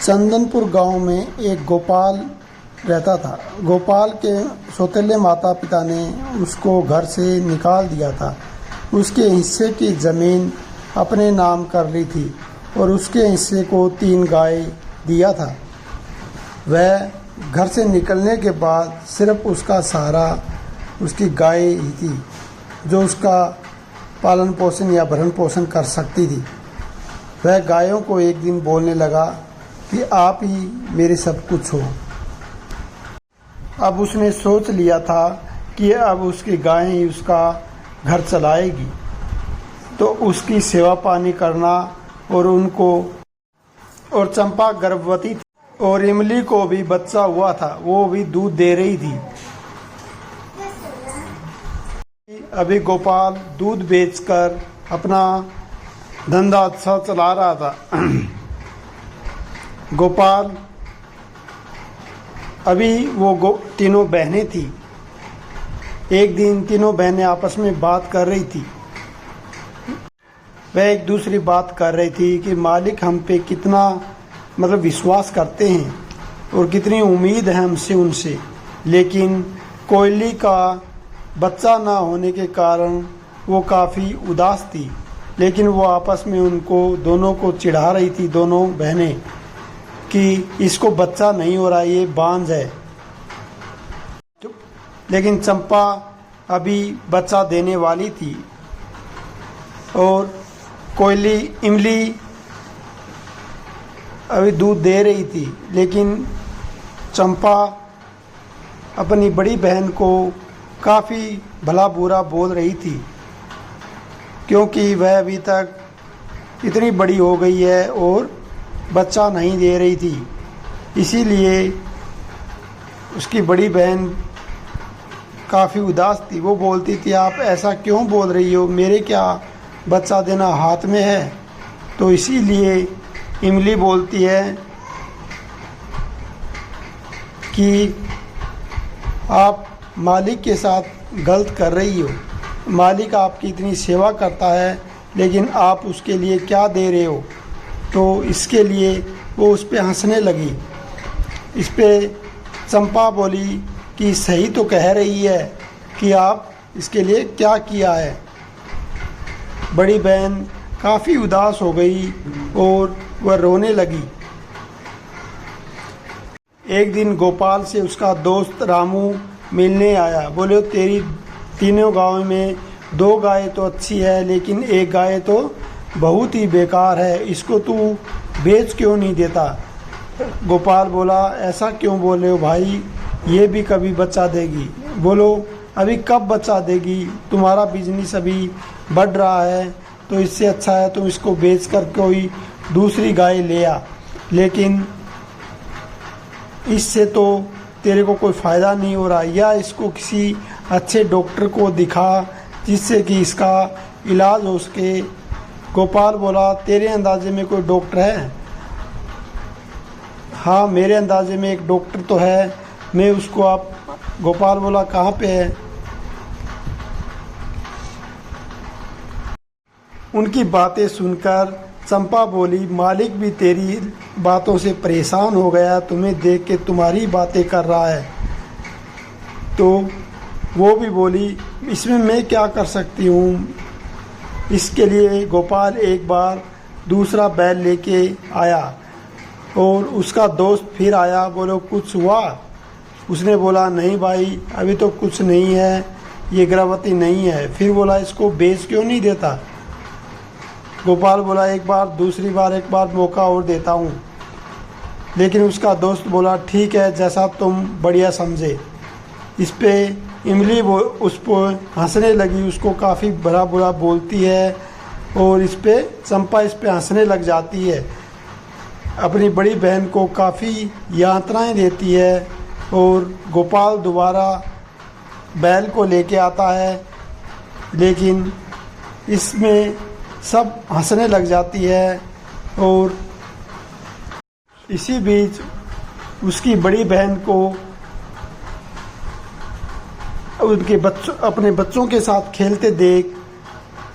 चंदनपुर गांव में एक गोपाल रहता था। गोपाल के सौतेले माता पिता ने उसको घर से निकाल दिया था। उसके हिस्से की ज़मीन अपने नाम कर ली थी और उसके हिस्से को 3 गाय दिया था। वह घर से निकलने के बाद सिर्फ उसका सहारा उसकी गाय ही थी, जो उसका पालन पोषण या भरण पोषण कर सकती थी। वह गायों को एक दिन बोलने लगा कि आप ही मेरे सब कुछ हो। अब उसने सोच लिया था कि अब उसकी गायें ही उसका घर चलाएगी, तो उसकी सेवा पानी करना और चंपा गर्भवती थी और इमली को भी बच्चा हुआ था, वो भी दूध दे रही थी। अभी गोपाल दूध बेचकर अपना धंधा अच्छा चला रहा था। गोपाल अभी वो तीनों बहनें थी। एक दिन तीनों बहनें आपस में बात कर रही थी। वह एक दूसरी बात कर रही थी कि मालिक हम पे कितना विश्वास करते हैं और कितनी उम्मीद है हमसे उनसे, लेकिन कोयली का बच्चा ना होने के कारण वो काफ़ी उदास थी। लेकिन वो आपस में दोनों को चिढ़ा रही थी, दोनों बहनें, कि इसको बच्चा नहीं हो रहा, ये बांझ है। लेकिन चंपा अभी बच्चा देने वाली थी और कोयली इमली अभी दूध दे रही थी। लेकिन चंपा अपनी बड़ी बहन को काफ़ी भला बुरा बोल रही थी, क्योंकि वह अभी तक इतनी बड़ी हो गई है और बच्चा नहीं दे रही थी। इसीलिए उसकी बड़ी बहन काफ़ी उदास थी। वो बोलती थी, आप ऐसा क्यों बोल रही हो, मेरे क्या बच्चा देना हाथ में है। तो इसीलिए इमली बोलती है कि आप मालिक के साथ गलत कर रही हो। मालिक आपकी इतनी सेवा करता है, लेकिन आप उसके लिए क्या दे रहे हो। तो इसके लिए वो उस पर हंसने लगी। इस पे चंपा बोली कि सही तो कह रही है कि आप इसके लिए क्या किया है। बड़ी बहन काफ़ी उदास हो गई और वह रोने लगी। एक दिन गोपाल से उसका दोस्त रामू मिलने आया। बोले, तेरी तीनों गाँव में 2 गाय तो अच्छी है, लेकिन एक गाय तो बहुत ही बेकार है, इसको तू बेच क्यों नहीं देता। गोपाल बोला, ऐसा क्यों बोले हो भाई, ये भी कभी बच्चा देगी। बोलो, अभी कब बच्चा देगी, तुम्हारा बिजनेस अभी बढ़ रहा है, तो इससे अच्छा है तुम इसको बेचकर कोई दूसरी गाय ले आ। लेकिन इससे तो तेरे को कोई फ़ायदा नहीं हो रहा, या इसको किसी अच्छे डॉक्टर को दिखा जिससे कि इसका इलाज हो सके। गोपाल बोला, तेरे अंदाजे में कोई डॉक्टर है? हाँ, मेरे अंदाजे में एक डॉक्टर तो है, मैं उसको आप। गोपाल बोला, कहाँ पे है? उनकी बातें सुनकर चंपा बोली, मालिक भी तेरी बातों से परेशान हो गया, तुम्हें देख के तुम्हारी बातें कर रहा है। तो वो भी बोली, इसमें मैं क्या कर सकती हूँ। इसके लिए गोपाल एक बार दूसरा बैल लेके आया और उसका दोस्त फिर आया। बोलो, कुछ हुआ? उसने बोला, नहीं भाई, अभी तो कुछ नहीं है, ये गर्भवती नहीं है। फिर बोला, इसको बेच क्यों नहीं देता। गोपाल बोला, एक बार मौका और देता हूँ। लेकिन उसका दोस्त बोला, ठीक है, जैसा तुम बढ़िया समझे। इस पे इमली उस पर हंसने लगी, उसको काफ़ी बुरा बोलती है और चंपा इस पे हंसने लग जाती है। अपनी बड़ी बहन को काफ़ी यातनाएं देती है और गोपाल दोबारा बैल को लेके आता है, लेकिन इसमें सब हंसने लग जाती है। और इसी बीच उसकी बड़ी बहन को अपने बच्चों के साथ खेलते देख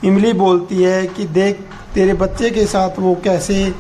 इमली बोलती है कि देख, तेरे बच्चे के साथ वो कैसे